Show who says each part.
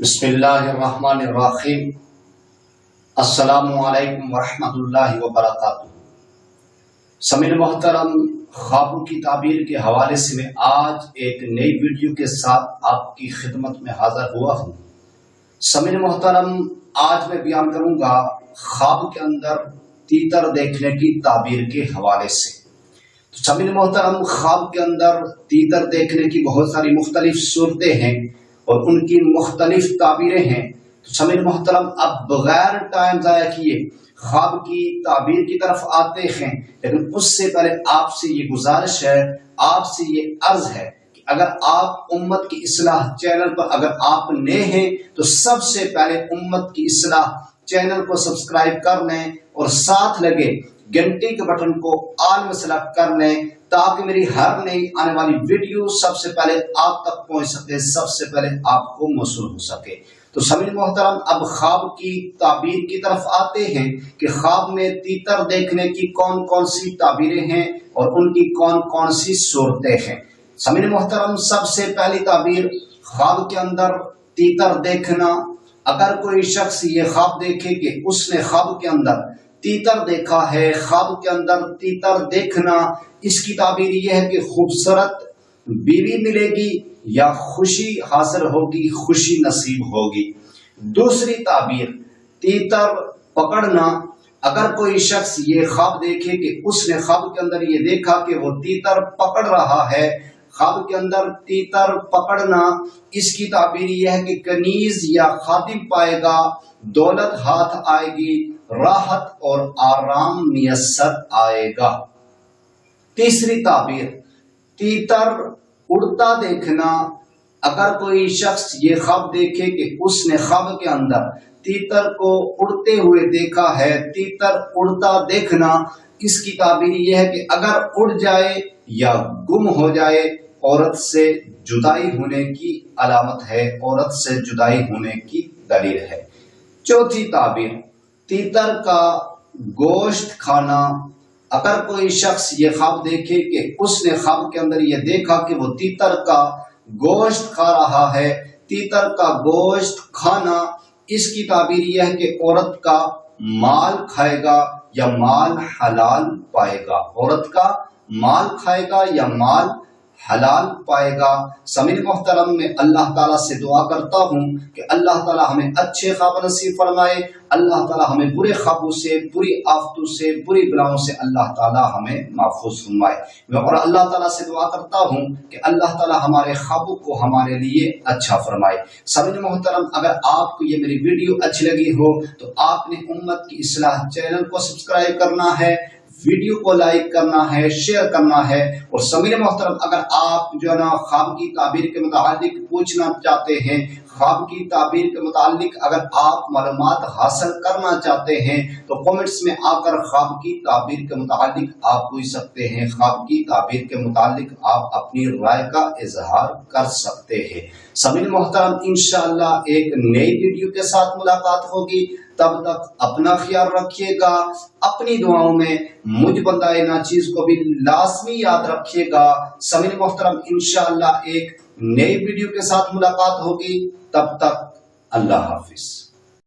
Speaker 1: بسم اللہ الرحمن الرحیم۔ السلام علیکم ورحمۃ اللہ وبرکاتہ۔ سامعین محترم، خوابوں کی تعبیر کے حوالے سے میں آج ایک نئی ویڈیو کے ساتھ آپ کی خدمت میں حاضر ہوا ہوں۔ سامعین محترم، آج میں بیان کروں گا خواب کے اندر تیتر دیکھنے کی تعبیر کے حوالے سے۔ سامعین محترم، خواب کے اندر تیتر دیکھنے کی بہت ساری مختلف صورتیں ہیں اور ان کی مختلف تعبیریں ہیں۔ تو سامعین محترم، اب بغیر ٹائم ضائع کیے خواب کی تعبیر کی طرف آتے ہیں، لیکن اس سے پہلے آپ سے یہ گزارش ہے، آپ سے یہ عرض ہے کہ اگر آپ امت کی اصلاح چینل پر اگر آپ نئے ہیں تو سب سے پہلے امت کی اصلاح چینل کو سبسکرائب کر لیں اور ساتھ لگے گھنٹی کے بٹن کو آل میں سلیکٹ کر لیں تاکہ میری ہر نئی آنے والی ویڈیو سب سے پہلے آپ تک پہنچ سکے، سب سے پہلے آپ کو موصول ہو سکے۔ تو سامعین محترم، اب خواب کی تعبیر کی طرف آتے ہیں کہ خواب میں تیتر دیکھنے کی کون کون سی تعبیریں ہیں اور ان کی کون کون سی صورتیں ہیں۔ سامعین محترم، سب سے پہلی تعبیر خواب کے اندر تیتر دیکھنا۔ اگر کوئی شخص یہ خواب دیکھے کہ اس نے خواب کے اندر تیتر دیکھا ہے، خواب کے اندر تیتر دیکھنا، اس کی تعبیر یہ ہے کہ خوبصورت بیوی ملے گی یا خوشی حاصل ہوگی، خوشی نصیب ہوگی۔ دوسری تعبیر تیتر پکڑنا۔ اگر کوئی شخص یہ خواب دیکھے کہ اس نے خواب کے اندر یہ دیکھا کہ وہ تیتر پکڑ رہا ہے، خواب کے اندر تیتر پکڑنا، اس کی تعبیر یہ ہے کہ کنیز یا خادم پائے گا، دولت ہاتھ آئے گی، راحت اور آرام میسر آئے گا۔ تیسری تعبیر تیتر اڑتا دیکھنا۔ اگر کوئی شخص یہ خواب دیکھے کہ اس نے خواب کے اندر تیتر کو اڑتے ہوئے دیکھا ہے، تیتر اڑتا دیکھنا، اس کی تعبیر یہ ہے کہ اگر اڑ جائے یا گم ہو جائے، عورت سے جدائی ہونے کی علامت ہے، عورت سے جدائی ہونے کی دلیل ہے۔ چوتھی تعبیر تیتر کا گوشت کھانا۔ اگر کوئی شخص یہ خواب دیکھے کہ اس نے خواب کے اندر یہ دیکھا کہ وہ تیتر کا گوشت کھا رہا ہے، تیتر کا گوشت کھانا، اس کی تعبیر یہ ہے کہ عورت کا مال کھائے گا یا مال حلال پائے گا، عورت کا مال کھائے گا یا مال حلال پائے گا۔ سامعین محترم، میں اللہ تعالیٰ سے دعا کرتا ہوں کہ اللہ تعالیٰ ہمیں اچھے خواب نصیب فرمائے، اللہ تعالیٰ ہمیں برے خوابوں سے، بری آفتوں سے، بری بلاؤں سے اللہ تعالیٰ ہمیں محفوظ فرمائے۔ اور اللہ تعالیٰ سے دعا کرتا ہوں کہ اللہ تعالیٰ ہمارے خوابوں کو ہمارے لیے اچھا فرمائے۔ سامعین محترم، اگر آپ کو یہ میری ویڈیو اچھی لگی ہو تو آپ نے امت کی اصلاح چینل کو سبسکرائب کرنا ہے، ویڈیو کو لائک کرنا ہے، شیئر کرنا ہے۔ اور سامعین محترم، اگر آپ جو ہے نا خواب کی تعبیر کے متعلق پوچھنا چاہتے ہیں، خواب کی تعبیر کے متعلق اگر آپ معلومات حاصل کرنا چاہتے ہیں تو کمنٹس میں آ کر خواب کی تعبیر کے متعلق آپ پوچھ سکتے ہیں، خواب کی تعبیر کے متعلق آپ اپنی رائے کا اظہار کر سکتے ہیں۔ سامعین محترم، انشاءاللہ ایک نئی ویڈیو کے ساتھ ملاقات ہوگی، تب تک اپنا خیال رکھیے گا، اپنی دعاؤں میں مجھ بندہ ناچیز کو بھی لازمی یاد رکھیے گا۔ سامعین محترم، انشاءاللہ ایک نئی ویڈیو کے ساتھ ملاقات ہوگی، تب تک اللہ حافظ۔